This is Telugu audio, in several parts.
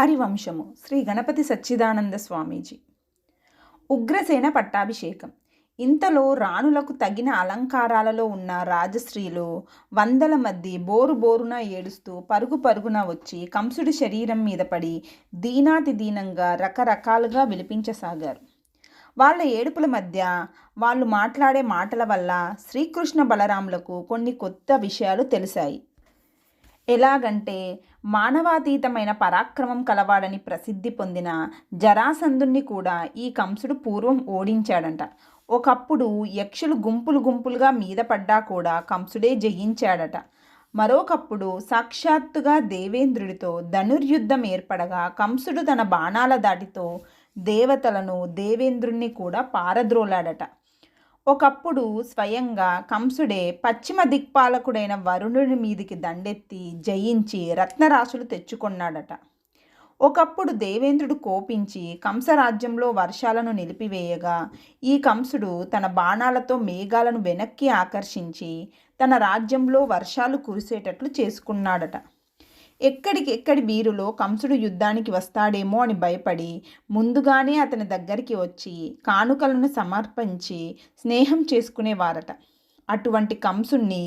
హరివంశము శ్రీ గణపతి సచ్చిదానంద స్వామీజీ. ఉగ్రసేన పట్టాభిషేకం. ఇంతలో రాణులకు తగిన అలంకారాలలో ఉన్న రాజశ్రీలు వందల మంది బోరు బోరున ఏడుస్తూ పరుగు పరుగున వచ్చి కంసుడి శరీరం మీద పడి దీనాతి దీనంగా రకరకాలుగా విలిపించసాగారు. వాళ్ళ ఏడుపుల మధ్య వాళ్ళు మాట్లాడే మాటల వల్ల శ్రీకృష్ణ బలరాములకు కొన్ని కొత్త విషయాలు తెలిసాయి. ఎలాగంటే, మానవాతీతమైన పరాక్రమం కలవాడని ప్రసిద్ధి పొందిన జరాసంధుణ్ణి కూడా ఈ కంసుడు పూర్వం ఓడించాడంట. ఒకప్పుడు యక్షులు గుంపులు గుంపులుగా మీద పడ్డా కూడా కంసుడే జయించాడట. మరొకప్పుడు సాక్షాత్తుగా దేవేంద్రుడితో ధనుర్యుద్ధం ఏర్పడగా కంసుడు తన బాణాల దాటితో దేవతలను దేవేంద్రుణ్ణి కూడా పారద్రోలాడట. ఒకప్పుడు స్వయంగా కంసుడే పశ్చిమ దిక్పాలకుడైన వరుణుడి మీదికి దండెత్తి జయించి రత్నరాశులు తెచ్చుకొన్నాడట. ఒకప్పుడు దేవేంద్రుడు కోపించి కంసరాజ్యంలో వర్షాలను నిలిపివేయగా ఈ కంసుడు తన బాణాలతో మేఘాలను వెనక్కి ఆకర్షించి తన రాజ్యంలో వర్షాలు కురిసేటట్లు చేసుకున్నాడట. ఎక్కడి వీరులో కంసుడు యుద్ధానికి వస్తాడేమో అని భయపడి ముందుగానే అతని దగ్గరికి వచ్చి కానుకలను సమర్పించి స్నేహం చేసుకునేవారట. అటువంటి కంసుణ్ణి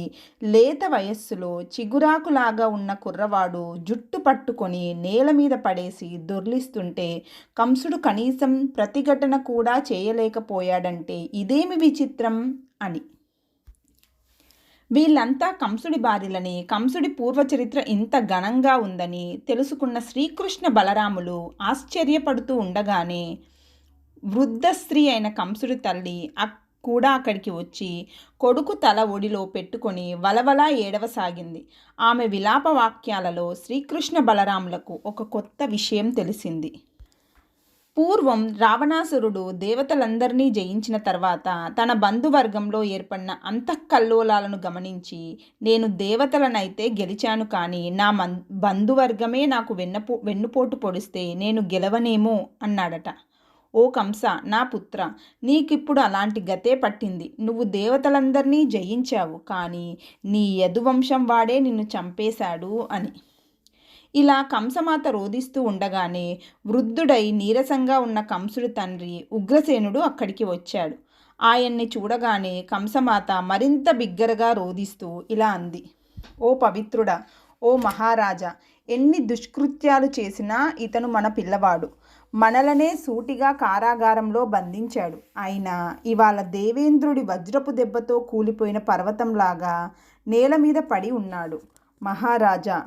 లేత వయస్సులో చిగురాకులాగా ఉన్న కుర్రవాడు జుట్టు పట్టుకొని నేల మీద పడేసి దొర్లిస్తుంటే కంసుడు కనీసం ప్రతిఘటన కూడా చేయలేకపోయాడంటే ఇదేమి విచిత్రం అని. వీళ్ళంతా కంసుడి బారిలని, కంసుడి పూర్వచరిత్ర ఇంత ఘనంగా ఉందని తెలుసుకున్న శ్రీకృష్ణ బలరాములు ఆశ్చర్యపడుతూ ఉండగానే వృద్ధ స్త్రీ అయిన కంసుడి తల్లి కూడా అక్కడికి వచ్చి కొడుకు తల ఒడిలో పెట్టుకొని వలవలా ఏడవసాగింది. ఆమె విలాప వాక్యాలలో శ్రీకృష్ణ బలరాములకు ఒక కొత్త విషయం తెలిసింది. పూర్వం రావణాసురుడు దేవతలందరినీ జయించిన తర్వాత తన బంధువర్గంలో ఏర్పడిన అంతఃకల్లోలాలను గమనించి నేను దేవతలనైతే గెలిచాను, కానీ నా బంధువర్గమే నాకు వెన్నుపోటు పొడిస్తే నేను గెలవనేమో అన్నాడట. ఓ కంస, నా పుత్ర, నీకిప్పుడు అలాంటి గతే పట్టింది. నువ్వు దేవతలందరినీ జయించావు, కానీ నీ యదువంశం వాడే నిన్ను చంపేశాడు అని. ఇలా కంసమాత రోధిస్తూ ఉండగానే వృద్ధుడై నీరసంగా ఉన్న కంసుడి తండ్రి ఉగ్రసేనుడు అక్కడికి వచ్చాడు. ఆయన్ని చూడగానే కంసమాత మరింత బిగ్గరగా రోధిస్తూ ఇలా అంది. ఓ పవిత్రుడా, ఓ మహారాజా, ఎన్ని దుష్కృత్యాలు చేసినా ఇతను మన పిల్లవాడు. మనలనే సూటిగా కారాగారంలో బంధించాడు. అయినా ఇవాళ దేవేంద్రుడి వజ్రపు దెబ్బతో కూలిపోయిన పర్వతంలాగా నేల మీద పడి ఉన్నాడు. మహారాజా,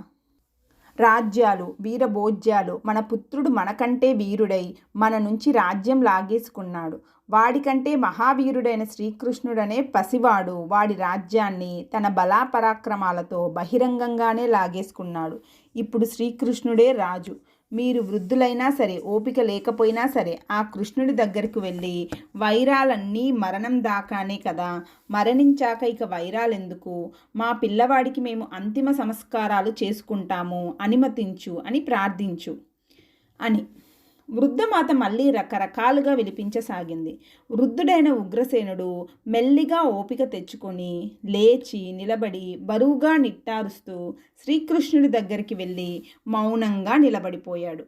రాజ్యాలు, వీరభోజ్యాలు, మన పుత్రుడు మనకంటే వీరుడై మన నుంచి రాజ్యం లాగేసుకున్నాడు. వాడికంటే మహావీరుడైన శ్రీకృష్ణుడనే పసివాడు వాడి రాజ్యాన్ని తన బలాపరాక్రమాలతో బహిరంగంగానే లాగేసుకున్నాడు. ఇప్పుడు శ్రీకృష్ణుడే రాజు. మీరు వృద్ధులైనా సరే, ఓపిక లేకపోయినా సరే ఆ కృష్ణుడి దగ్గరికి వెళ్ళి వైరాలన్నీ మరణం దాకానే కదా, మరణించాక ఇక వైరాలెందుకు, మా పిల్లవాడికి మేము అంతిమ సంస్కారాలు చేసుకుంటాము, అనుమతించు అని ప్రార్థించు అని వృద్ధమాత మళ్ళీ రకరకాలుగా విలిపించసాగింది. వృద్ధుడైన ఉగ్రసేనుడు మెల్లిగా ఓపిక తెచ్చుకొని లేచి నిలబడి బరువుగా నిట్టారుస్తూ శ్రీకృష్ణుడి దగ్గరికి వెళ్ళి మౌనంగా నిలబడిపోయాడు.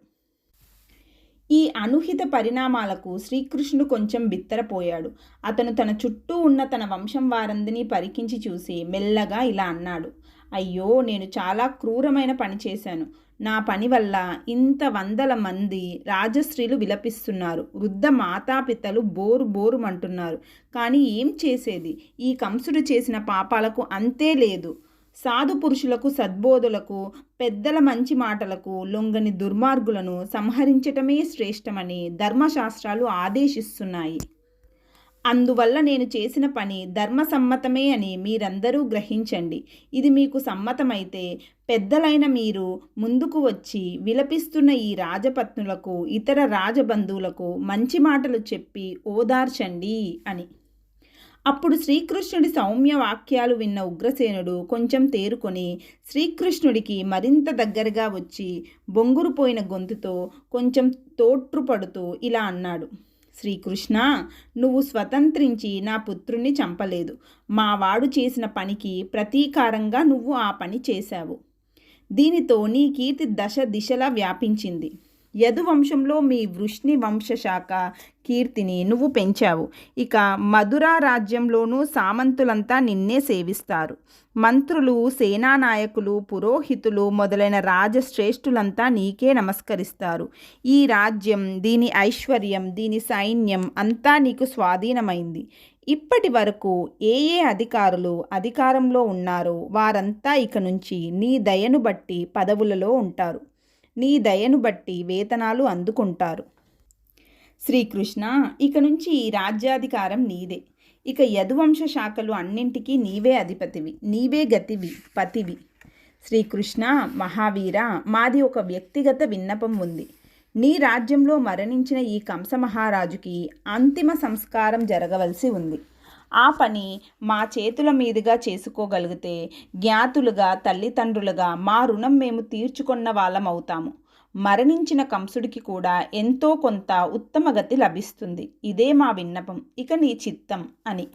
ఈ అనుహిత పరిణామాలకు శ్రీకృష్ణుడు కొంచెం బిత్తరపోయాడు. అతను తన చుట్టూ ఉన్న తన వంశం వారందరినీ పరికించి చూసి మెల్లగా ఇలా అన్నాడు. అయ్యో, నేను చాలా క్రూరమైన పని చేశాను. నా పని వల్ల ఇంత వందల మంది రాజశ్రీలు విలపిస్తున్నారు. వృద్ధ మాతాపితలు బోరుమంటున్నారు. కానీ ఏం చేసేది, ఈ కంసుడు చేసిన పాపాలకు అంతే లేదు. సాధు పురుషులకు, సద్బోధులకు, పెద్దల మంచి మాటలకు లొంగని దుర్మార్గులను సంహరించటమే శ్రేష్టమని ధర్మశాస్త్రాలు ఆదేశిస్తున్నాయి. అందువల్ల నేను చేసిన పని ధర్మసమ్మతమే అని మీరందరూ గ్రహించండి. ఇది మీకు సమ్మతమైతే పెద్దలైన మీరు ముందుకు వచ్చి విలపిస్తున్న ఈ రాజపత్నులకు, ఇతర రాజబంధువులకు మంచి మాటలు చెప్పి ఓదార్చండి అని. అప్పుడు శ్రీకృష్ణుడి సౌమ్య వాక్యాలు విన్న ఉగ్రసేనుడు కొంచెం తేరుకొని శ్రీకృష్ణుడికి మరింత దగ్గరగా వచ్చి బొంగురుపోయిన గొంతుతో కొంచెం తోట్రుపడుతూ ఇలా అన్నాడు. శ్రీకృష్ణ, నువ్వు స్వతంత్రించి నా పుత్రుణ్ణి చంపలేదు. మావాడు చేసిన పనికి ప్రతీకారంగా నువ్వు ఆ పని చేశావు. దీనితో నీ కీర్తి దశ దిశలా వ్యాపించింది. యదువంశంలో మీ వృష్ణి వంశశాఖ కీర్తిని నువ్వు పెంచావు. ఇక మధురా రాజ్యంలోనూ సామంతులంతా నిన్నే సేవిస్తారు. మంత్రులు, సేనానాయకులు, పురోహితులు మొదలైన రాజశ్రేష్ఠులంతా నీకే నమస్కరిస్తారు. ఈ రాజ్యం, దీని ఐశ్వర్యం, దీని సైన్యం అంతా నీకు స్వాధీనమైంది. ఇప్పటి వరకు ఏ అధికారులు అధికారంలో ఉన్నారో వారంతా ఇక నుంచి నీ దయను బట్టి పదవులలో ఉంటారు. నీ దయను బట్టి వేతనాలు అందుకుంటారు. శ్రీకృష్ణ, ఇక నుంచి ఈ రాజ్యాధికారం నీదే. ఇక యదువంశ శాఖలు అన్నింటికీ నీవే అధిపతివి, నీవే గతివి, పతివి. శ్రీకృష్ణ, మహావీర, మాది ఒక వ్యక్తిగత విన్నపం ఉంది. నీ రాజ్యంలో మరణించిన ఈ కంస మహారాజుకి అంతిమ సంస్కారం జరగవలసి ఉంది. ఆ పని మా చేతుల మీదుగా చేసుకోగలిగితే జ్ఞాతులుగా, తల్లిదండ్రులుగా మా రుణం మేము తీర్చుకున్న వాళ్ళం అవుతాము. మరణించిన కంసుడికి కూడా ఎంతో కొంత ఉత్తమ గతి లభిస్తుంది. ఇదే మా విన్నపం, ఇక నీ చిత్తం అని.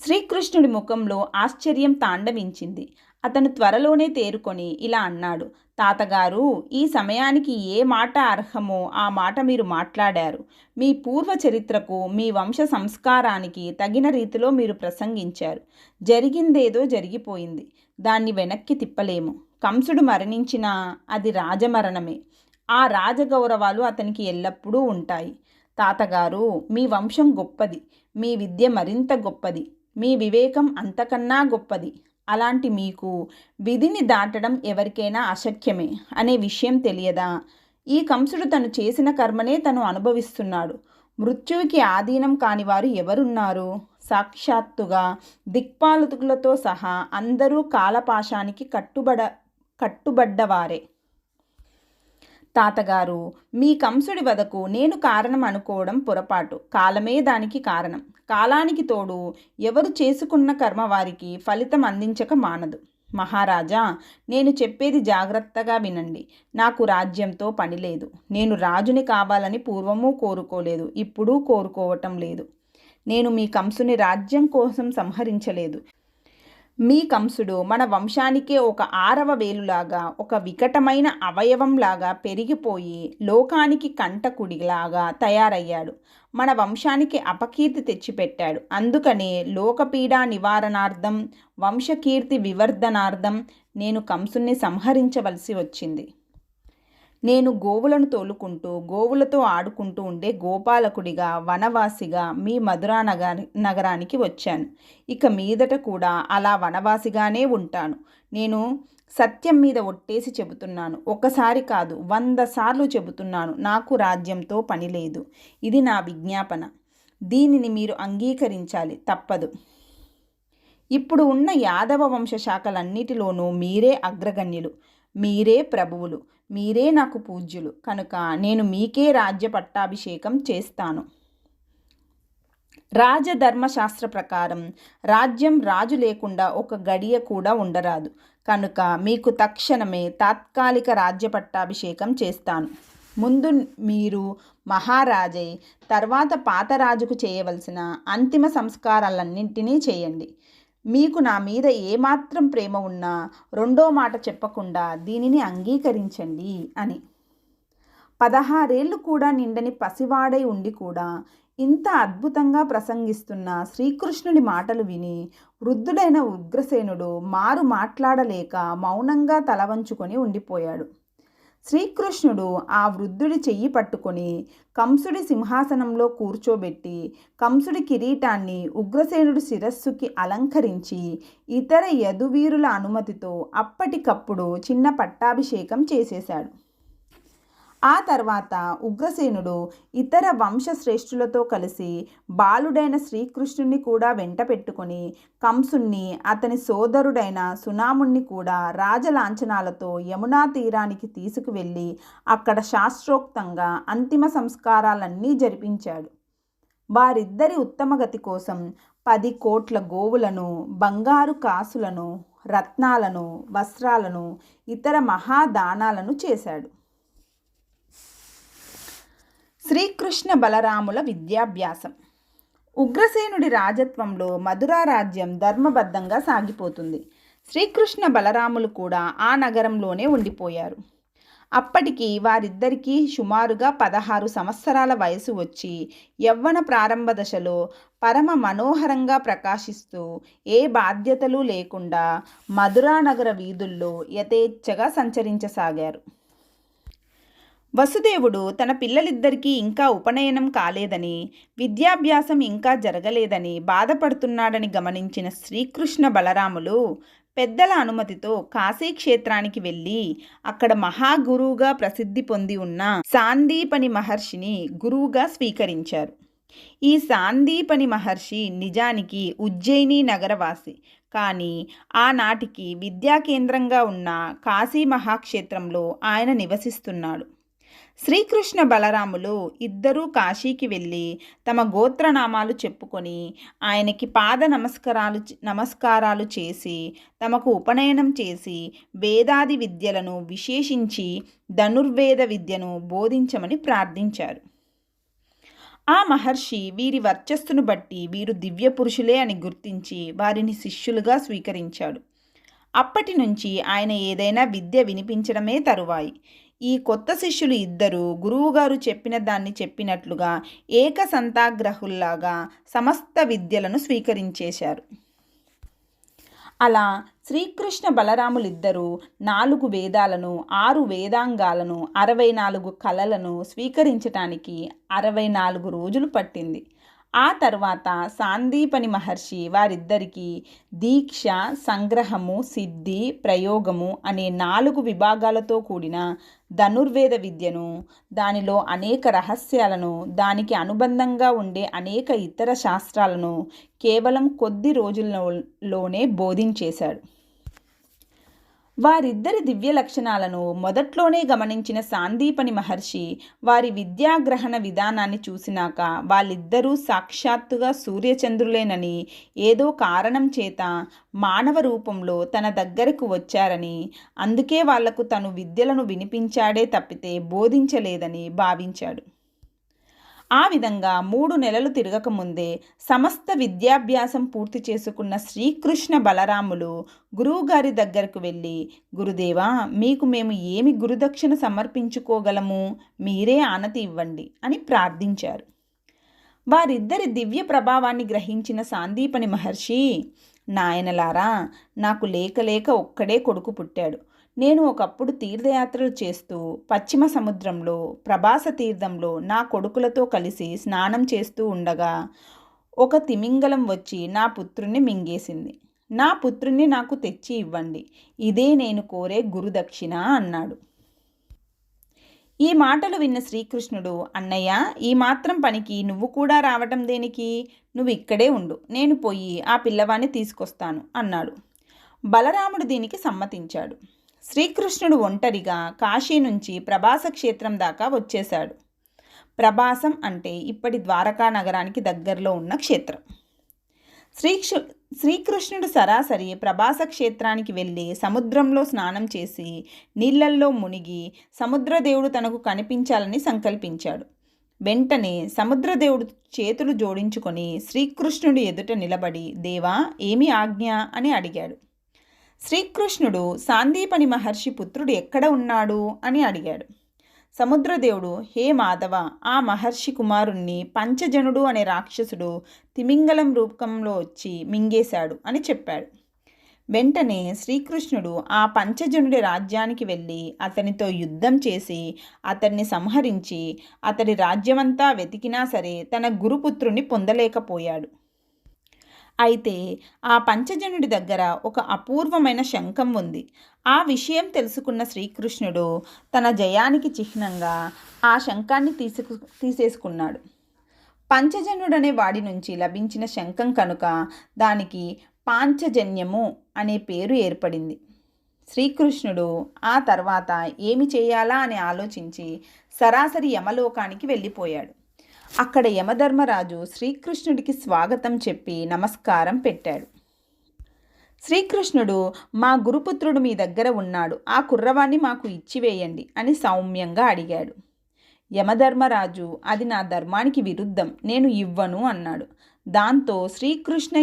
శ్రీకృష్ణుడి ముఖంలో ఆశ్చర్యం తాండవించింది. అతను త్వరలోనే తేరుకొని ఇలా అన్నాడు, తాతగారు, ఈ సమయానికి ఏ మాట అర్హమో ఆ మాట మీరు మాట్లాడారు. మీ పూర్వ చరిత్రకు, మీ వంశ సంస్కారానికి తగిన రీతిలో మీరు ప్రసంగించారు. జరిగిందేదో జరిగిపోయింది, దాన్ని వెనక్కి తిప్పలేము. కంసుడు మరణించినా అది రాజమరణమే. ఆ రాజగౌరవాలు అతనికి ఎల్లప్పుడూ ఉంటాయి. తాతగారు, మీ వంశం గొప్పది, మీ విద్య మరింత గొప్పది, మీ వివేకం అంతకన్నా గొప్పది. అలాంటి మీకు విధిని దాటడం ఎవరికైనా అశక్యమే అనే విషయం తెలియదా? ఈ కంసుడు తను చేసిన కర్మనే తను అనుభవిస్తున్నాడు. మృత్యువుకి ఆధీనం కానివారు ఎవరున్నారు? సాక్షాత్తుగా దిక్పాలకులతో సహా అందరూ కాలపాశానికి కట్టుబడ్డవారే. తాతగారు, మీ కంసుడి వదకు నేను కారణం అనుకోవడం పొరపాటు. కాలమే దానికి కారణం. కాలానికి తోడు ఎవరు చేసుకున్న కర్మ వారికి ఫలితం అందించక మానదు. మహారాజా, నేను చెప్పేది జాగ్రత్తగా వినండి. నాకు రాజ్యంతో పని లేదు. నేను రాజుని కావాలని పూర్వము కోరుకోలేదు, ఇప్పుడు కోరుకోవటం లేదు. నేను మీ కంసుని రాజ్యం కోసం సంహరించలేదు. మీ కంసుడు మన వంశానికే ఒక 6వ వేలులాగా, ఒక వికటమైన అవయవంలాగా పెరిగిపోయి లోకానికి కంటకుడిలాగా తయారయ్యాడు. మన వంశానికి అపకీర్తి తెచ్చిపెట్టాడు. అందుకనే లోకపీడా నివారణార్థం, వంశకీర్తి వివర్ధనార్థం నేను కంసుని సంహరించవలసి వచ్చింది. నేను గోవులను తోలుకుంటూ, గోవులతో ఆడుకుంటూ ఉండే గోపాలకుడిగా, వనవాసిగా మీ మధురా నగరానికి వచ్చాను. ఇక మీదట కూడా అలా వనవాసిగానే ఉంటాను. నేను సత్యం మీద ఒట్టేసి చెబుతున్నాను. ఒకసారి కాదు, 100 సార్లు చెబుతున్నాను, నాకు రాజ్యంతో పని లేదు. ఇది నా విజ్ఞాపన. దీనిని మీరు అంగీకరించాలి, తప్పదు. ఇప్పుడు ఉన్న యాదవ వంశ శాఖలన్నిటిలోనూ మీరే అగ్రగణ్యులు, మీరే ప్రభువులు, మీరే నాకు పూజ్యులు. కనుక నేను మీకే రాజ్య పట్టాభిషేకం చేస్తాను. రాజధర్మశాస్త్ర ప్రకారం రాజ్యం రాజు లేకుండా ఒక గడియ కూడా ఉండరాదు. కనుక మీకు తక్షణమే తాత్కాలిక రాజ్య పట్టాభిషేకం చేస్తాను. ముందు మీరు మహారాజై తర్వాత పాత రాజుకు చేయవలసిన అంతిమ సంస్కారాలన్నింటినీ చేయండి. మీకు నా మీద ఏమాత్రం ప్రేమ ఉన్నా రెండో మాట చెప్పకుండా దీనిని అంగీకరించండి అని. 16 ఏళ్ళు కూడా నిండని పసివాడై ఉండి కూడా ఇంత అద్భుతంగా ప్రసంగిస్తున్న శ్రీకృష్ణుడి మాటలు విని వృద్ధుడైన ఉగ్రసేనుడు మారు మాట్లాడలేక మౌనంగా తలవంచుకొని ఉండిపోయాడు. శ్రీకృష్ణుడు ఆ వృద్ధుడి చెయ్యి పట్టుకొని కంసుడి సింహాసనంలో కూర్చోబెట్టి కంసుడి కిరీటాన్ని ఉగ్రసేనుడి శిరస్సుకి అలంకరించి ఇతర యదువీరుల అనుమతితో అప్పటికప్పుడు చిన్న పట్టాభిషేకం చేసేశాడు. ఆ తర్వాత ఉగ్రసేనుడు ఇతర వంశశ్రేష్ఠులతో కలిసి బాలుడైన శ్రీకృష్ణుని కూడా వెంట పెట్టుకొని కంసుణ్ణి, అతని సోదరుడైన సునాముణ్ణి కూడా రాజలాంఛనాలతో యమునా తీరానికి తీసుకువెళ్ళి అక్కడ శాస్త్రోక్తంగా అంతిమ సంస్కారాలన్నీ జరిపించాడు. వారిద్దరి ఉత్తమగతి కోసం 10 కోట్ల గోవులను, బంగారు కాసులను, రత్నాలను, వస్త్రాలను, ఇతర మహాదానాలను చేశాడు. శ్రీకృష్ణ బలరాముల విద్యాభ్యాసం. ఉగ్రసేనుడి రాజత్వంలో మధురా రాజ్యం ధర్మబద్ధంగా సాగిపోతుంది. శ్రీకృష్ణ బలరాములు కూడా ఆ నగరంలోనే ఉండిపోయారు. అప్పటికి వారిద్దరికీ సుమారుగా 16 సంవత్సరాల వయసు వచ్చి యవ్వన ప్రారంభ దశలో పరమ మనోహరంగా ప్రకాశిస్తూ ఏ బాధ్యతలు లేకుండా మధురానగర వీధుల్లో యథేచ్ఛగా సంచరించసాగారు. వసుదేవుడు తన పిల్లలిద్దరికీ ఇంకా ఉపనయనం కాలేదని, విద్యాభ్యాసం ఇంకా జరగలేదని బాధపడుతున్నాడని గమనించిన శ్రీకృష్ణ బలరాములు పెద్దల అనుమతితో కాశీక్షేత్రానికి వెళ్ళి అక్కడ మహాగురువుగా ప్రసిద్ధి పొంది ఉన్న సాందీపని మహర్షిని గురువుగా స్వీకరించారు. ఈ సాందీపని మహర్షి నిజానికి ఉజ్జయిని నగరవాసి, కానీ ఆనాటికి విద్యా కేంద్రంగా ఉన్న కాశీ మహాక్షేత్రంలో ఆయన నివసిస్తున్నాడు. శ్రీకృష్ణ బలరాములు ఇద్దరూ కాశీకి వెళ్ళి తమ గోత్రనామాలు చెప్పుకొని ఆయనకి పాద నమస్కారాలు చేసి తమకు ఉపనయనం చేసి వేదాది విద్యలను విశేషించి ధనుర్వేద విద్యను బోధించమని ప్రార్థించారు. ఆ మహర్షి వీరి వర్చస్సును బట్టి వీరు దివ్య పురుషులే అని గుర్తించి వారిని శిష్యులుగా స్వీకరించాడు. అప్పటి నుంచి ఆయన ఏదైనా విద్య వినిపించడమే తరువాయి. ఈ కొత్త శిష్యులు ఇద్దరూ గురువుగారు చెప్పిన దాన్ని చెప్పినట్లుగా ఏకసంతాగ్రహుల్లాగా సమస్త విద్యలను స్వీకరించేశారు. అలా శ్రీకృష్ణ బలరాములిద్దరూ 4 వేదాలను, 6 వేదాంగాలను, 64 కళలను స్వీకరించటానికి 64 రోజులు పట్టింది. ఆ తర్వాత సాందీపని మహర్షి వారిద్దరికీ దీక్ష, సంగ్రహము, సిద్ధి, ప్రయోగము అనే 4 విభాగాలతో కూడిన ధనుర్వేద విద్యను, దానిలో అనేక రహస్యాలను, దానికి అనుబంధంగా ఉండే అనేక ఇతర శాస్త్రాలను కేవలం కొద్ది రోజుల్లోనే బోధించేశాడు. వారిద్దరి దివ్య లక్షణాలను మొదట్లోనే గమనించిన సాందీపని మహర్షి వారి విద్యాగ్రహణ విధానాన్ని చూసినాక వాళ్ళిద్దరూ సాక్షాత్తుగా సూర్యచంద్రులేనని, ఏదో కారణం చేత మానవ రూపంలో తన దగ్గరకు వచ్చారని, అందుకే వాళ్లకు తను విద్యలను వినిపించాడే తప్పితే బోధించలేదని భావించాడు. ఆ విధంగా 3 నెలలు తిరగకముందే సమస్త విద్యాభ్యాసం పూర్తి చేసుకున్న శ్రీకృష్ణ బలరాములు గురువుగారి దగ్గరకు వెళ్ళి, గురుదేవా, మీకు మేము ఏమి గురుదక్షిణ సమర్పించుకోగలము, మీరే ఆనతి ఇవ్వండి అని ప్రార్థించారు. వారిద్దరి దివ్య ప్రభావాన్ని గ్రహించిన సాందీపని మహర్షి, నాయనలారా, నాకు లేక ఒక్కడే కొడుకు పుట్టాడు. నేను ఒకప్పుడు తీర్థయాత్రలు చేస్తూ పశ్చిమ సముద్రంలో ప్రభాస తీర్థంలో నా కొడుకులతో కలిసి స్నానం చేస్తూ ఉండగా ఒక తిమింగలం వచ్చి నా పుత్రుణ్ణి మింగేసింది. నా పుత్రుణ్ణి నాకు తెచ్చి ఇవ్వండి, ఇదే నేను కోరే గురుదక్షిణ అన్నాడు. ఈ మాటలు విన్న శ్రీకృష్ణుడు, అన్నయ్య, ఈ మాత్రం పనికి నువ్వు కూడా రావటం దేనికి? నువ్వు ఇక్కడే ఉండు, నేను పోయి ఆ పిల్లవాడిని తీసుకొస్తాను అన్నాడు. బలరాముడు దీనికి సమ్మతించాడు. శ్రీకృష్ణుడు ఒంటరిగా కాశీ నుంచి ప్రభాస క్షేత్రం దాకా వచ్చేశాడు. ప్రభాసం అంటే ఇప్పటి ద్వారకా నగరానికి దగ్గరలో ఉన్న క్షేత్రం. శ్రీకృష్ణుడు సరాసరి ప్రభాస క్షేత్రానికి వెళ్ళి సముద్రంలో స్నానం చేసి నీళ్లల్లో మునిగి సముద్రదేవుడు తనకు కనిపించాలని సంకల్పించాడు. వెంటనే సముద్రదేవుడు చేతులు జోడించుకొని శ్రీకృష్ణుడి ఎదుట నిలబడి, దేవా, ఏమి ఆజ్ఞ అని అడిగాడు. శ్రీకృష్ణుడు సాందీపని మహర్షి పుత్రుడు ఎక్కడ ఉన్నాడు అని అడిగాడు. సముద్రదేవుడు, హే మాధవ, ఆ మహర్షి కుమారుణ్ణి పంచజనుడు అనే రాక్షసుడు తిమింగలం రూపంలో వచ్చి మింగేశాడు అని చెప్పాడు. వెంటనే శ్రీకృష్ణుడు ఆ పంచజనుడి రాజ్యానికి వెళ్ళి అతనితో యుద్ధం చేసి అతన్ని సంహరించి అతడి రాజ్యమంతా వెతికినా సరే తన గురుపుత్రుని పొందలేకపోయాడు. అయితే ఆ పంచజనుడి దగ్గర ఒక అపూర్వమైన శంఖం ఉంది. ఆ విషయం తెలుసుకున్న శ్రీకృష్ణుడు తన జయానికి చిహ్నంగా ఆ శంఖాన్ని తీసేసుకున్నాడు. పంచజనుడనే వాడి నుంచి లభించిన శంఖం కనుక దానికి పాంచజన్యము అనే పేరు ఏర్పడింది. శ్రీకృష్ణుడు ఆ తర్వాత ఏమి చేయాలా అని ఆలోచించి సరాసరి యమలోకానికి వెళ్ళిపోయాడు. అక్కడ యమధర్మరాజు శ్రీకృష్ణుడికి స్వాగతం చెప్పి నమస్కారం పెట్టాడు. శ్రీకృష్ణుడు, మా గురుపుత్రుడు మీ దగ్గర ఉన్నాడు, ఆ కుర్రవాణ్ణి మాకు ఇచ్చివేయండి అని సౌమ్యంగా అడిగాడు. యమధర్మరాజు, అది నా ధర్మానికి విరుద్ధం, నేను ఇవ్వను అన్నాడు. దాంతో శ్రీకృష్ణ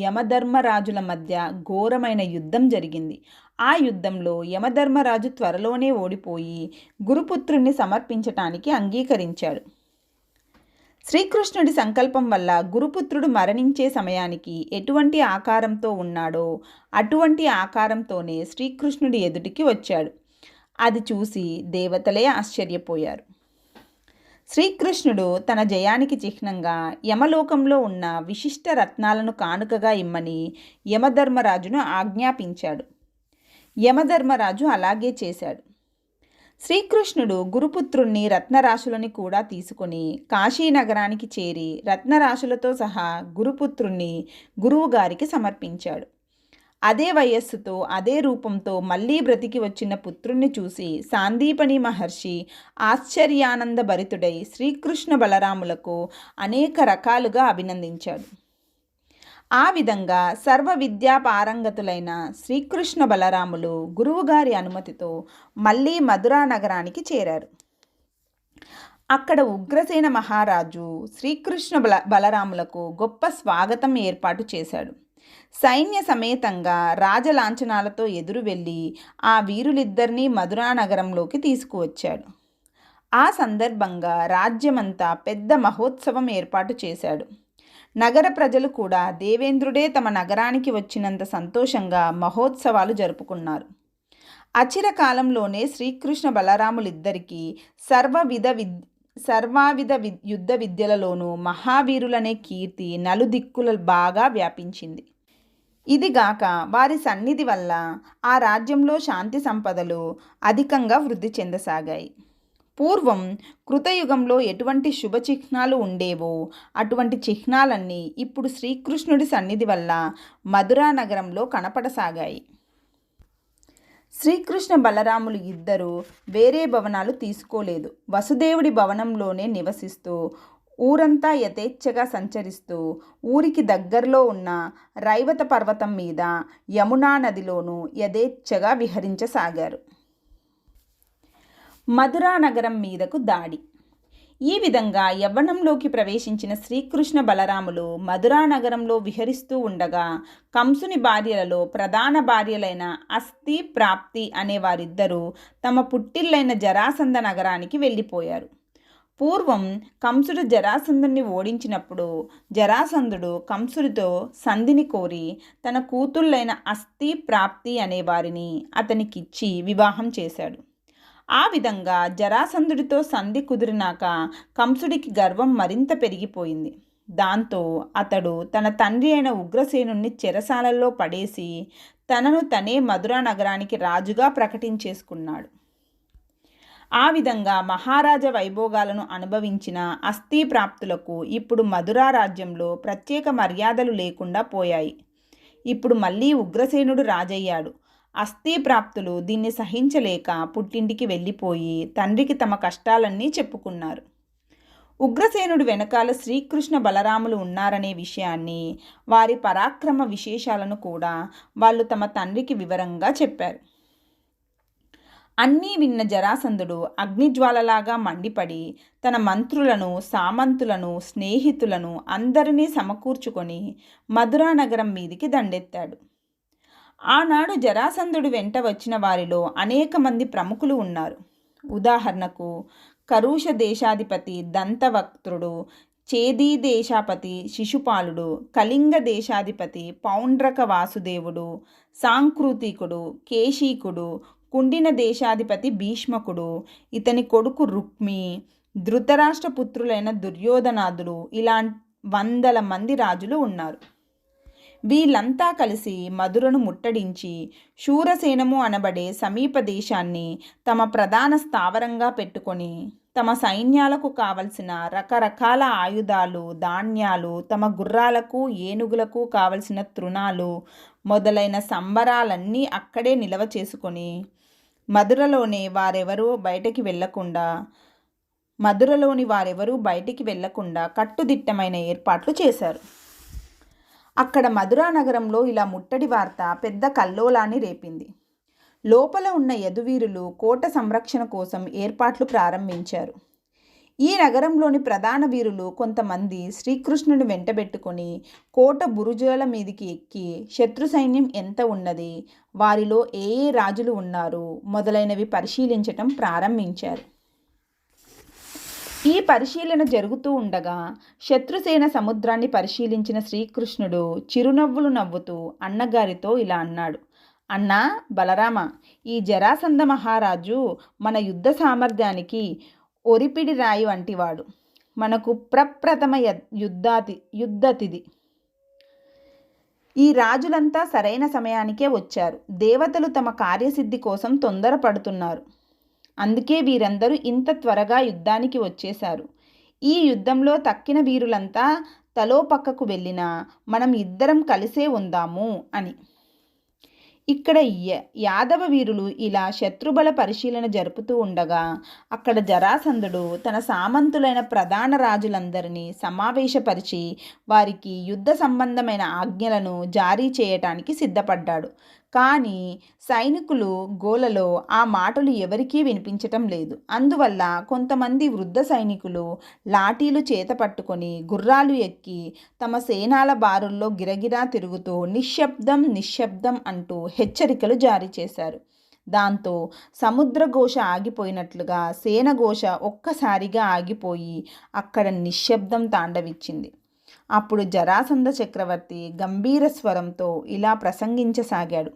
యమధర్మరాజుల మధ్య ఘోరమైన యుద్ధం జరిగింది. ఆ యుద్ధంలో యమధర్మరాజు త్వరలోనే ఓడిపోయి గురుపుత్రుణ్ణి సమర్పించటానికి అంగీకరించాడు. శ్రీకృష్ణుడి సంకల్పం వల్ల గురుపుత్రుడు మరణించే సమయానికి ఎటువంటి ఆకారంతో ఉన్నాడో అటువంటి ఆకారంతోనే శ్రీకృష్ణుడి ఎదుటికి వచ్చాడు. అది చూసి దేవతలే ఆశ్చర్యపోయారు. శ్రీకృష్ణుడు తన జయానికి చిహ్నంగా యమలోకంలో ఉన్న విశిష్ట రత్నాలను కానుకగా ఇమ్మని యమధర్మరాజును ఆజ్ఞాపించాడు. యమధర్మరాజు అలాగే చేశాడు. శ్రీకృష్ణుడు గురుపుత్రుణ్ణి రత్నరాశులని కూడా తీసుకుని కాశీనగరానికి చేరి రత్నరాశులతో సహా గురుపుత్రుణ్ణి గురువుగారికి సమర్పించాడు. అదే వయస్సుతో అదే రూపంతో మళ్ళీ బ్రతికి వచ్చిన పుత్రుణ్ణి చూసి సాందీపని మహర్షి ఆశ్చర్యానంద భరితుడై శ్రీకృష్ణ బలరాములకు అనేక రకాలుగా అభినందించాడు. ఆ విధంగా సర్వ విద్యా పారంగతులైన శ్రీకృష్ణ బలరాములు గురువుగారి అనుమతితో మళ్ళీ మధురా నగరానికి చేరారు. అక్కడ ఉగ్రసేన మహారాజు శ్రీకృష్ణ బలరాములకు గొప్ప స్వాగతం ఏర్పాటు చేశాడు. సైన్య సమేతంగా రాజలాంఛనాలతో ఎదురు వెళ్ళి ఆ వీరులిద్దరినీ మధురా నగరంలోకి తీసుకువచ్చాడు. ఆ సందర్భంగా రాజ్యమంతా పెద్ద మహోత్సవం ఏర్పాటు చేశాడు. నగర ప్రజలు కూడా దేవేంద్రుడే తమ నగరానికి వచ్చినంత సంతోషంగా మహోత్సవాలు జరుపుకున్నారు. అచిరకాలంలోనే శ్రీకృష్ణ బలరాములిద్దరికీ సర్వావిధ యుద్ధ విద్యలలోనూ మహావీరులనే కీర్తి నలుదిక్కుల బాగా వ్యాపించింది. ఇదిగాక వారి సన్నిధి వల్ల ఆ రాజ్యంలో శాంతి సంపదలు అధికంగా వృద్ధి చెందసాగాయి. పూర్వం కృతయుగంలో ఎటువంటి శుభ చిహ్నాలు ఉండేవో అటువంటి చిహ్నాలన్నీ ఇప్పుడు శ్రీకృష్ణుడి సన్నిధి వల్ల మధురా నగరంలో కనపడసాగాయి. శ్రీకృష్ణ బలరాములు ఇద్దరూ వేరే భవనాలు తీసుకోలేదు. వసుదేవుడి భవనంలోనే నివసిస్తూ ఊరంతా యథేచ్ఛగా సంచరిస్తూ ఊరికి దగ్గరలో ఉన్న రైవత పర్వతం మీద యమునా నదిలోనూ యథేచ్ఛగా విహరించసాగారు. మధురా నగరం మీదకు దాడి. ఈ విధంగా యవ్వనంలోకి ప్రవేశించిన శ్రీకృష్ణ బలరాములు మధురా నగరంలో విహరిస్తూ ఉండగా కంసుని భార్యలలో ప్రధాన భార్యలైన అస్థి ప్రాప్తి అనే వారిద్దరూ తమ పుట్టిల్లైన జరాసంధ నగరానికి వెళ్ళిపోయారు. పూర్వం కంసుడు జరాసంధుని ఓడించినప్పుడు జరాసంధుడు కంసుడితో సంధిని కోరి తన కూతుళ్ళైన అస్థి ప్రాప్తి అనే వారిని అతనికిచ్చి వివాహం చేశాడు. ఆ విధంగా జరాసంధుడితో సంధి కుదిరినాక కంసుడికి గర్వం మరింత పెరిగిపోయింది. దాంతో అతడు తన తండ్రి అయిన ఉగ్రసేనుణ్ణి చెరసాలలో పడేసి తనను తనే మధురా నగరానికి రాజుగా ప్రకటించేసుకున్నాడు. ఆ విధంగా మహారాజ వైభోగాలను అనుభవించిన అస్థి ప్రాప్తులకు ఇప్పుడు మధురా రాజ్యంలో ప్రత్యేక మర్యాదలు లేకుండా పోయాయి. ఇప్పుడు మళ్ళీ ఉగ్రసేనుడు రాజయ్యాడు. అస్థి ప్రాప్తులు దీన్ని సహించలేక పుట్టింటికి వెళ్ళిపోయి తండ్రికి తమ కష్టాలన్నీ చెప్పుకున్నారు. ఉగ్రసేనుడు వెనకాల శ్రీకృష్ణ బలరాములు ఉన్నారనే విషయాన్ని, వారి పరాక్రమ విశేషాలను కూడా వాళ్ళు తమ తండ్రికి వివరంగా చెప్పారు. అన్నీ విన్న జరాసంధుడు అగ్నిజ్వాలలాగా మండిపడి తన మంత్రులను, సామంతులను, స్నేహితులను అందరినీ సమకూర్చుకొని మధురా నగరం మీదికి దండెత్తాడు. ఆనాడు జరాసంధుడు వెంట వచ్చిన వారిలో అనేక మంది ప్రముఖులు ఉన్నారు. ఉదాహరణకు కరుష దేశాధిపతి దంతవక్త్రుడు, చేదీ దేశాపతి శిశుపాలుడు, కళింగ దేశాధిపతి పౌండ్రక వాసుదేవుడు, సాంకృతికుడు, కేశీకుడు, కుండిన దేశాధిపతి భీష్మకుడు, ఇతని కొడుకు రుక్మి, ధృతరాష్ట్రపుత్రులైన దుర్యోధనాదులు, ఇలా 100 మంది రాజులు ఉన్నారు. వీళ్ళంతా కలిసి మధురను ముట్టడించి శూరసేనము అనబడే సమీప దేశాన్ని తమ ప్రధాన స్థావరంగా పెట్టుకొని తమ సైన్యాలకు కావలసిన రకరకాల ఆయుధాలు, ధాన్యాలు, తమ గుర్రాలకు, ఏనుగులకు కావలసిన తృణాలు మొదలైన సంబరాలన్నీ అక్కడే నిల్వ చేసుకొని మధురలోని వారెవరూ బయటికి వెళ్లకుండా కట్టుదిట్టమైన ఏర్పాట్లు చేశారు. అక్కడ మధురా నగరంలో ఇలా ముట్టడి వార్త పెద్ద కల్లోలాన్ని రేపింది. లోపల ఉన్న యదువీరులు కోట సంరక్షణ కోసం ఏర్పాట్లు ప్రారంభించారు. ఈ నగరంలోని ప్రధాన వీరులు కొంతమంది శ్రీకృష్ణుని వెంటబెట్టుకొని కోట బురుజుల మీదికి ఎక్కి శత్రు సైన్యం ఎంత ఉన్నది, వారిలో ఏ ఏ రాజులు ఉన్నారు మొదలైనవి పరిశీలించటం ప్రారంభించారు. ఈ పరిశీలన జరుగుతూ ఉండగా శత్రుసేన సముద్రాన్ని పరిశీలించిన శ్రీకృష్ణుడు చిరునవ్వులు నవ్వుతూ అన్నగారితో ఇలా అన్నాడు. అన్నా బలరామ, ఈ జరాసంధ మహారాజు మన యుద్ధ సామర్థ్యానికి ఒరిపిడి రాయి వంటివాడు. మనకు ప్రప్రథమ యుద్ధతిథి. ఈ రాజులంతా సరైన సమయానికే వచ్చారు. దేవతలు తమ కార్యసిద్ధి కోసం తొందరపడుతున్నారు. అందుకే వీరందరూ ఇంత త్వరగా యుద్ధానికి వచ్చేశారు. ఈ యుద్ధంలో తక్కిన వీరులంతా తలో పక్కకు వెళ్ళినా మనం ఇద్దరం కలిసే ఉందాము అని. ఇక్కడ యాదవ వీరులు ఇలా శత్రుబల పరిశీలన జరుపుతూ ఉండగా అక్కడ జరాసంధుడు తన సామంతులైన ప్రధాన రాజులందరినీ సమావేశపరిచి వారికి యుద్ధ సంబంధమైన ఆజ్ఞలను జారీ చేయటానికి సిద్ధపడ్డాడు. కానీ సైనికులు గోలలో ఆ మాటలు ఎవరికీ వినిపించటం లేదు. అందువల్ల కొంతమంది వృద్ధ సైనికులు లాఠీలు చేత పట్టుకొని గుర్రాలు ఎక్కి తమ సేనాల బారుల్లో గిరగిరా తిరుగుతూ నిశ్శబ్దం నిశ్శబ్దం అంటూ హెచ్చరికలు జారీ చేశారు. దాంతో సముద్రఘోష ఆగిపోయినట్లుగా సేనఘోష ఒక్కసారిగా ఆగిపోయి అక్కడ నిశ్శబ్దం తాండవిచ్చింది. అప్పుడు జరాసంధ చక్రవర్తి గంభీర స్వరంతో ఇలా ప్రసంగించసాగాడు.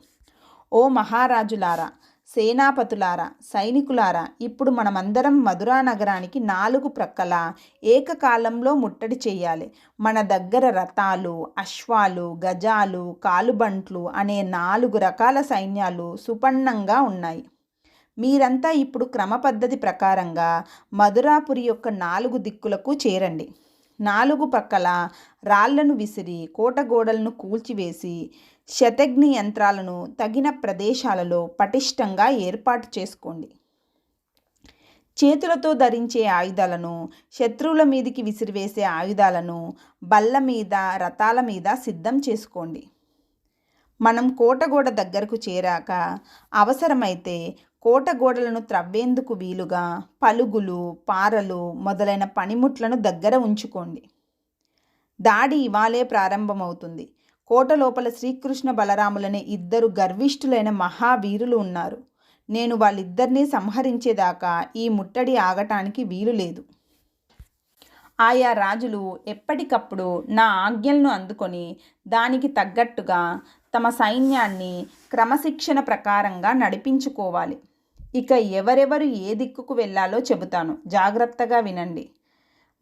ఓ మహారాజులారా, సేనాపతులారా, సైనికులారా, ఇప్పుడు మనమందరం మధురా నగరానికి 4 ప్రక్కల ఏకకాలంలో ముట్టడి చేయాలి. మన దగ్గర రథాలు, అశ్వాలు, గజాలు, కాలుబంట్లు అనే 4 రకాల సైన్యాలు సుపన్నంగా ఉన్నాయి. మీరంతా ఇప్పుడు క్రమ పద్ధతి ప్రకారంగా మధురాపురి యొక్క 4 దిక్కులకు చేరండి. 4 పక్కల రాళ్లను విసిరి కోట గోడలను కూల్చివేసి శతఘ్ని యంత్రాలను తగిన ప్రదేశాలలో పటిష్టంగా ఏర్పాటు చేసుకోండి. చేతులతో ధరించే ఆయుధాలను, శత్రువుల మీదికి విసిరివేసే ఆయుధాలను బల్ల మీద, రథాల మీద సిద్ధం చేసుకోండి. మనం కోటగోడ దగ్గరకు చేరాక అవసరమైతే కోట గోడలను త్రవ్వేందుకు వీలుగా పలుగులు, పారలు మొదలైన పనిముట్లను దగ్గర ఉంచుకోండి. దాడి ఇవాళే ప్రారంభమవుతుంది. కోట లోపల శ్రీకృష్ణ బలరాములనే 2 గర్విష్ఠులైన మహావీరులు ఉన్నారు. నేను వాళ్ళిద్దరినీ సంహరించేదాకా ఈ ముట్టడి ఆగటానికి వీలు లేదు. ఆయా రాజులు ఎప్పటికప్పుడు నా ఆజ్ఞలను అందుకొని దానికి తగ్గట్టుగా తమ సైన్యాన్ని క్రమశిక్షణ ప్రకారంగా నడిపించుకోవాలి. ఇక ఎవరెవరు ఏ దిక్కుకు వెళ్ళాలో చెబుతాను, జాగ్రత్తగా వినండి.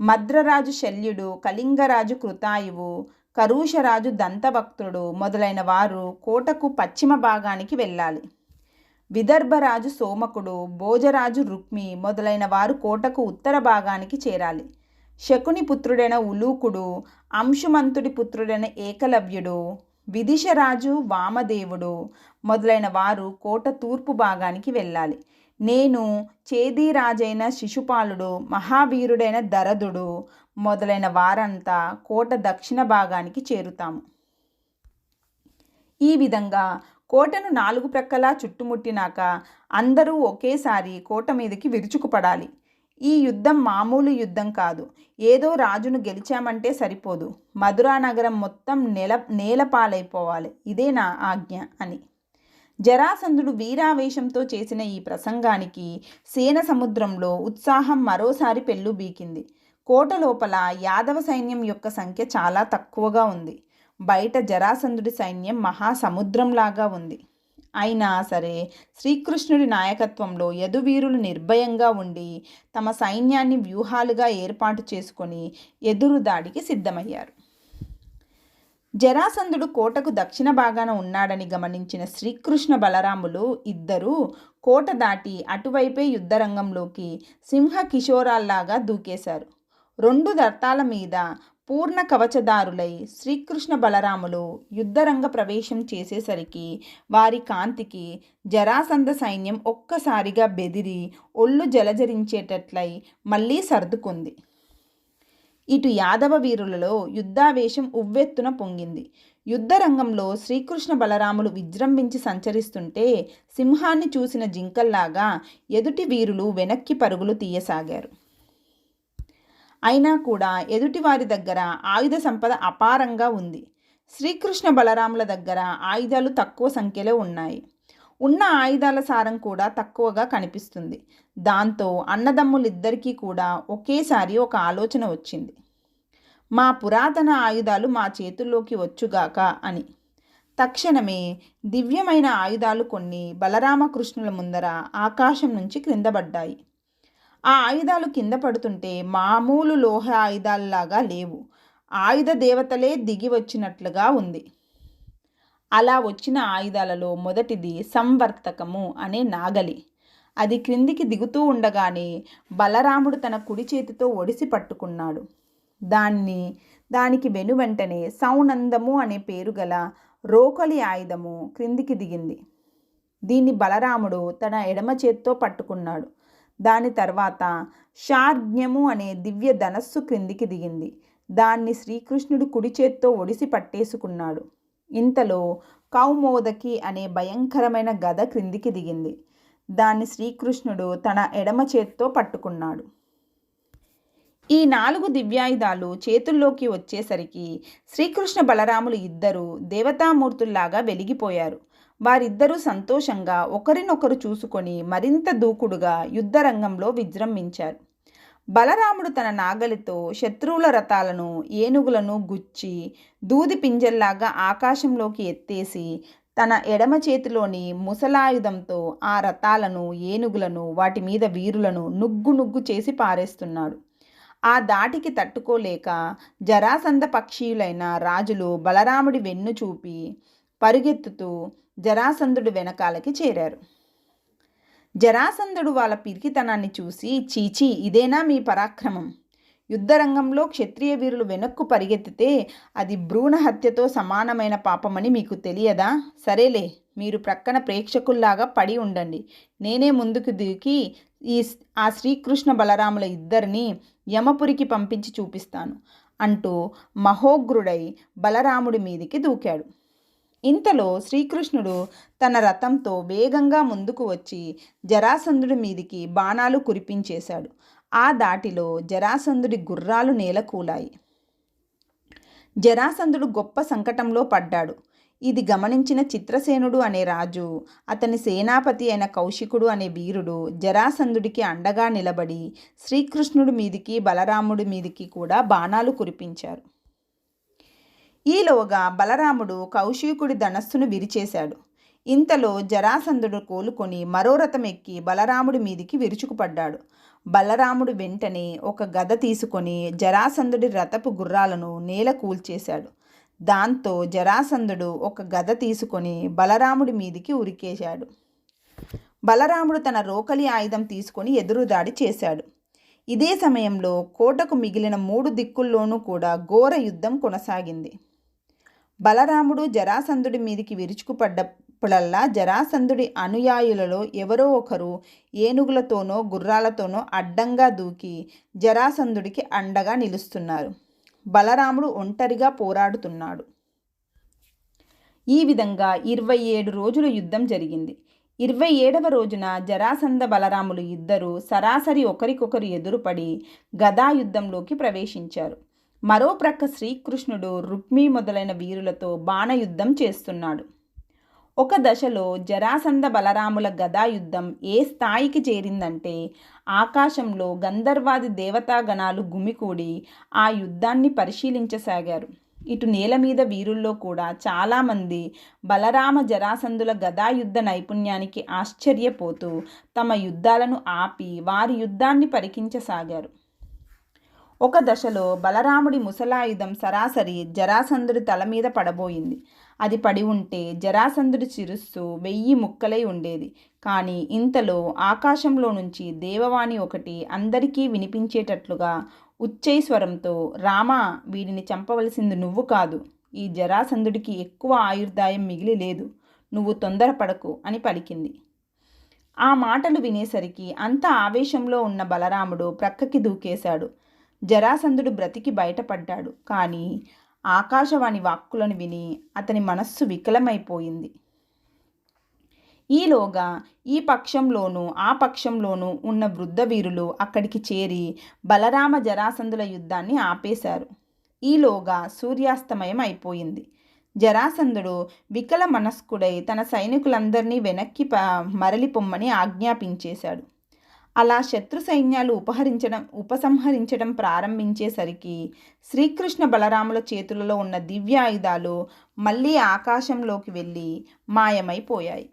మద్రరాజు శల్యుడు, కళింగరాజు కృతాయువు, కరుషరాజు దంతభక్తుడు మొదలైన వారు కోటకు పశ్చిమ భాగానికి వెళ్ళాలి. విదర్భరాజు సోమకుడు, భోజరాజు రుక్మి మొదలైన వారు కోటకు ఉత్తర భాగానికి చేరాలి. శకుని పుత్రుడైన ఉలూకుడు, అంశుమంతుడి పుత్రుడైన ఏకలవ్యుడు, విదిశరాజు వామదేవుడు మొదలైన వారు కోట తూర్పు భాగానికి వెళ్ళాలి. నేను చేదీరాజైన శిశుపాలుడు, మహావీరుడైన దరదుడు మొదలైన వారంతా కోట దక్షిణ భాగానికి చేరుతాము. ఈ విధంగా కోటను 4 ప్రక్కలా చుట్టుముట్టినాక అందరూ ఒకేసారి కోట మీదకి విరుచుకుపడాలి. ఈ యుద్ధం మామూలు యుద్ధం కాదు. ఏదో రాజును గెలిచామంటే సరిపోదు. మధురా నగరం మొత్తం నేలపాలైపోవాలి. ఇదే నా ఆజ్ఞ అని జరాసంధుడు వీరావేశంతో చేసిన ఈ ప్రసంగానికి సేన సముద్రంలో ఉత్సాహం మరోసారి పెళ్ళుబీకింది. కోట లోపల యాదవ సైన్యం యొక్క సంఖ్య చాలా తక్కువగా ఉంది. బయట జరాసంధుడి సైన్యం మహాసముద్రంలాగా ఉంది. అయినా సరే శ్రీకృష్ణుడి నాయకత్వంలో యదువీరులు నిర్భయంగా ఉండి తమ సైన్యాన్ని వ్యూహాలుగా ఏర్పాటు చేసుకొని ఎదురుదాడికి సిద్ధమయ్యారు. జరాసంధుడు కోటకు దక్షిణ భాగాన ఉన్నాడని గమనించిన శ్రీకృష్ణ బలరాములు ఇద్దరూ కోట దాటి అటువైపే యుద్ధరంగంలోకి సింహ కిషోరాల్లాగా దూకేశారు. 2 రథాల మీద పూర్ణ కవచదారులై శ్రీకృష్ణ బలరాములు యుద్ధరంగ ప్రవేశం చేసేసరికి వారి కాంతికి జరాసంధ సైన్యం ఒక్కసారిగా బెదిరి ఒళ్ళు జలజరించేటట్లయి మళ్ళీ సర్దుకుంది. ఇటు యాదవ వీరులలో యుద్ధావేశం ఉవ్వెత్తున పొంగింది. యుద్ధరంగంలో శ్రీకృష్ణ బలరాములు విజృంభించి సంచరిస్తుంటే సింహాన్ని చూసిన జింకల్లాగా ఎదుటి వీరులు వెనక్కి పరుగులు తీయసాగారు. అయినా కూడా ఎదుటివారి దగ్గర ఆయుధ సంపద అపారంగా ఉంది. శ్రీకృష్ణ బలరాముల దగ్గర ఆయుధాలు తక్కువ సంఖ్యలో ఉన్నాయి. ఉన్న ఆయుధాల సారం కూడా తక్కువగా కనిపిస్తుంది. దాంతో అన్నదమ్ములిద్దరికీ కూడా ఒకేసారి ఒక ఆలోచన వచ్చింది. మా పురాతన ఆయుధాలు మా చేతుల్లోకి వచ్చుగాక అని. తక్షణమే దివ్యమైన ఆయుధాలు కొన్ని బలరామకృష్ణుల ముందర ఆకాశం నుంచి క్రిందపడ్డాయి. ఆ ఆయుధాలు కింద పడుతుంటే మామూలు లోహ ఆయుధాలలాగా లేవు. ఆయుధ దేవతలే దిగి వచ్చినట్లుగా ఉంది. అలా వచ్చిన ఆయుధాలలో మొదటిది సంవర్తకము అనే నాగలి. అది క్రిందికి దిగుతూ ఉండగానే బలరాముడు తన కుడి చేతితో ఒడిసి పట్టుకున్నాడు. దానికి వెనువెంటనే సౌనందము అనే పేరు గల రోకలి ఆయుధము క్రిందికి దిగింది. దీన్ని బలరాముడు తన ఎడమ చేత్తో పట్టుకున్నాడు. దాని తర్వాత శార్జ్ఞము అనే దివ్య ధనస్సు క్రిందికి దిగింది. దాన్ని శ్రీకృష్ణుడు కుడి చేత్తో ఒడిసి పట్టేసుకున్నాడు. ఇంతలో కౌమోదకి అనే భయంకరమైన గద క్రిందికి దిగింది. దాన్ని శ్రీకృష్ణుడు తన ఎడమ చేత్తో పట్టుకున్నాడు. ఈ 4 దివ్యాయుధాలు చేతుల్లోకి వచ్చేసరికి శ్రీకృష్ణ బలరాములు ఇద్దరూ దేవతామూర్తుల్లాగా వెలిగిపోయారు. వారిద్దరూ సంతోషంగా ఒకరినొకరు చూసుకొని మరింత దూకుడుగా యుద్ధరంగంలో విజృంభించారు. బలరాముడు తన నాగలితో శత్రువుల రథాలను, ఏనుగులను గుచ్చి దూది పింజల్లాగా ఆకాశంలోకి ఎత్తేసి తన ఎడమ చేతిలోని ముసలాయుధంతో ఆ రథాలను, ఏనుగులను, వాటి మీద వీరులను నుగ్గు చేసి పారేస్తున్నాడు. ఆ దాటికి తట్టుకోలేక జరాసంధ పక్షీయులైన రాజులు బలరాముడి వెన్ను చూపి పరుగెత్తుతూ జరాసంధుడి వెనకాలకి చేరారు. జరాసంధుడు వాళ్ళ పిరికితనాన్ని చూసి, చీచీ, ఇదేనా మీ పరాక్రమం? యుద్ధరంగంలో క్షత్రియ వీరులు వెనక్కు పరిగెత్తితే అది భ్రూణ హత్యతో సమానమైన పాపమని మీకు తెలియదా? సరేలే, మీరు ప్రక్కన ప్రేక్షకుల్లాగా పడి ఉండండి. నేనే ముందుకు దూకి ఆ శ్రీకృష్ణ బలరాముల ఇద్దరిని యమపురికి పంపించి చూపిస్తాను అంటూ మహోగ్రుడై బలరాముడి మీదికి దూకాడు. ఇంతలో శ్రీకృష్ణుడు తన రథంతో వేగంగా ముందుకు వచ్చి జరాసంధుడి మీదికి బాణాలు కురిపించేశాడు. ఆ దాటిలో జరాసంధుడి గుర్రాలు నేలకూలాయి. జరాసంధుడు గొప్ప సంకటంలో పడ్డాడు. ఇది గమనించిన చిత్రసేనుడు అనే రాజు, అతని సేనాపతి అయిన కౌశికుడు అనే వీరుడు జరాసంధుడికి అండగా నిలబడి శ్రీకృష్ణుడి మీదికి బలరాముడి మీదికి కూడా బాణాలు కురిపించారు. ఈలోగా బలరాముడు కౌశికుడి ధనస్సును విరిచేశాడు. ఇంతలో జరాసంధుడు కోలుకొని మరో రథం ఎక్కి బలరాముడి మీదికి విరుచుకుపడ్డాడు. బలరాముడు వెంటనే ఒక గద తీసుకొని జరాసంధుడి రథపు గుర్రాలను నేల కూల్చేశాడు. దాంతో జరాసంధుడు ఒక గద తీసుకొని బలరాముడి మీదికి ఉరికేశాడు. బలరాముడు తన రోకలి ఆయుధం తీసుకొని ఎదురుదాడి చేశాడు. ఇదే సమయంలో కోటకు మిగిలిన 3 దిక్కుల్లోనూ కూడా ఘోర యుద్ధం కొనసాగింది. బలరాముడు జరాసంధుడి మీదికి విరుచుకుపడ్డప్పుడల్లా జరాసంధుడి అనుయాయులలో ఎవరో ఒకరు ఏనుగులతోనో గుర్రాలతోనో అడ్డంగా దూకి జరాసంధుడికి అండగా నిలుస్తున్నారు. బలరాముడు ఒంటరిగా పోరాడుతున్నాడు. ఈ విధంగా 27 రోజుల యుద్ధం జరిగింది. 27వ రోజున జరాసంధ బలరాములు ఇద్దరూ సరాసరి ఒకరికొకరు ఎదురుపడి గదాయుద్ధంలోకి ప్రవేశించారు. మరో ప్రక్క శ్రీకృష్ణుడు రుక్మి మొదలైన వీరులతో బాణయుద్ధం చేస్తున్నాడు. ఒక దశలో జరాసంధ బలరాముల గదాయుద్ధం ఏ స్థాయికి చేరిందంటే ఆకాశంలో గంధర్వాది దేవతాగణాలు గుమికూడి ఆ యుద్ధాన్ని పరిశీలించసాగారు. ఇటు నేల మీద వీరుల్లో కూడా చాలామంది బలరామ జరాసంధుల గదాయుద్ధ నైపుణ్యానికి ఆశ్చర్యపోతూ తమ యుద్ధాలను ఆపి వారి యుద్ధాన్ని పరికించసాగారు. ఒక దశలో బలరాముడి ముసలాయుధం సరాసరి జరాసంధుడి తల మీద పడబోయింది. అది పడి ఉంటే జరాసంధుడి శిరస్సు 1000 ముక్కలై ఉండేది. కానీ ఇంతలో ఆకాశంలో నుంచి దేవవాణి ఒకటి అందరికీ వినిపించేటట్లుగా ఉచ్చైస్వరంతో, రామా, వీడిని చంపవలసింది నువ్వు కాదు. ఈ జరాసంధుడికి ఎక్కువ ఆయుర్దాయం మిగిలి లేదు. నువ్వు తొందరపడకు అని పలికింది. ఆ మాటలు వినేసరికి అంత ఆవేశంలో ఉన్న బలరాముడు ప్రక్కకి దూకేశాడు. జరాసంధుడు బ్రతికి బయటపడ్డాడు. కానీ ఆకాశవాణి వాక్కులను విని అతని మనస్సు వికలమైపోయింది. ఈలోగా ఈ పక్షంలోనూ ఆ పక్షంలోనూ ఉన్న వృద్ధ వీరులు అక్కడికి చేరి బలరామ జరాసంధుల యుద్ధాన్ని ఆపేశారు. ఈలోగా సూర్యాస్తమయం అయిపోయింది. జరాసంధుడు వికల మనస్కుడై తన సైనికులందరినీ వెనక్కి మరలి పొమ్మని ఆజ్ఞాపించేశాడు. అలా శత్రు సైన్యాలు ఉపసంహరించడం ప్రారంభించేసరికి శ్రీకృష్ణ బలరాముల చేతులలో ఉన్న దివ్యాయుధాలు మళ్ళీ ఆకాశంలోకి వెళ్ళి మాయమైపోయాయి.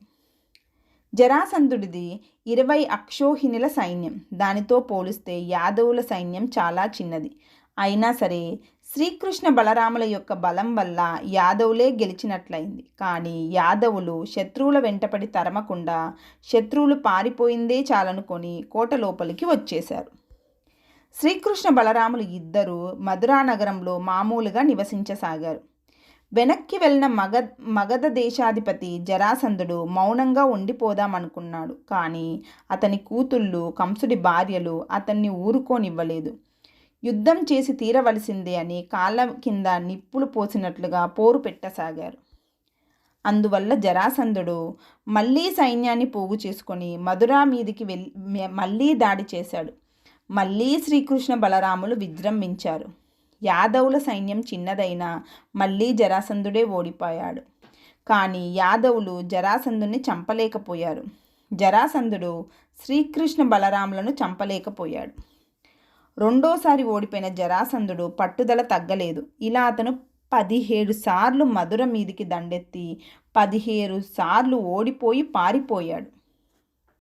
జరాసంధుడిది 20 అక్షోహిణుల సైన్యం. దానితో పోలిస్తే యాదవుల సైన్యం చాలా చిన్నది. అయినా సరే శ్రీకృష్ణ బలరాముల యొక్క బలం వల్ల యాదవులే గెలిచినట్లయింది. కానీ యాదవులు శత్రువుల వెంటపడి తరమకుండా శత్రువులు పారిపోయిందే చాలనుకొని కోట లోపలికి వచ్చేశారు. శ్రీకృష్ణ బలరాములు ఇద్దరూ మధురా నగరంలో మామూలుగా నివసించసాగారు. వెనక్కి వెళ్ళిన మగధ దేశాధిపతి జరాసంధుడు మౌనంగా ఉండిపోదామనుకున్నాడు. కానీ అతని కూతుళ్ళు, కంసుడి భార్యలు అతన్ని ఊరుకోనివ్వలేదు. యుద్ధం చేసి తీరవలసిందే అని కాళ్ళ కింద నిప్పులు పోసినట్లుగా పోరు పెట్టసాగారు. అందువల్ల జరాసంధుడు మళ్ళీ సైన్యాన్ని పోగు చేసుకొని మధురా మీదికి మళ్ళీ దాడి చేశాడు. మళ్ళీ శ్రీకృష్ణ బలరాములు విజృంభించారు. యాదవుల సైన్యం చిన్నదైనా మళ్ళీ జరాసంధుడే ఓడిపోయాడు. కానీ యాదవులు జరాసంధుని చంపలేకపోయారు. జరాసంధుడు శ్రీకృష్ణ బలరాములను చంపలేకపోయాడు. రెండోసారి ఓడిపోయిన జరాసంధుడు పట్టుదల తగ్గలేదు. ఇలా అతను 17 సార్లు మధుర మీదికి దండెత్తి 17 సార్లు ఓడిపోయి పారిపోయాడు.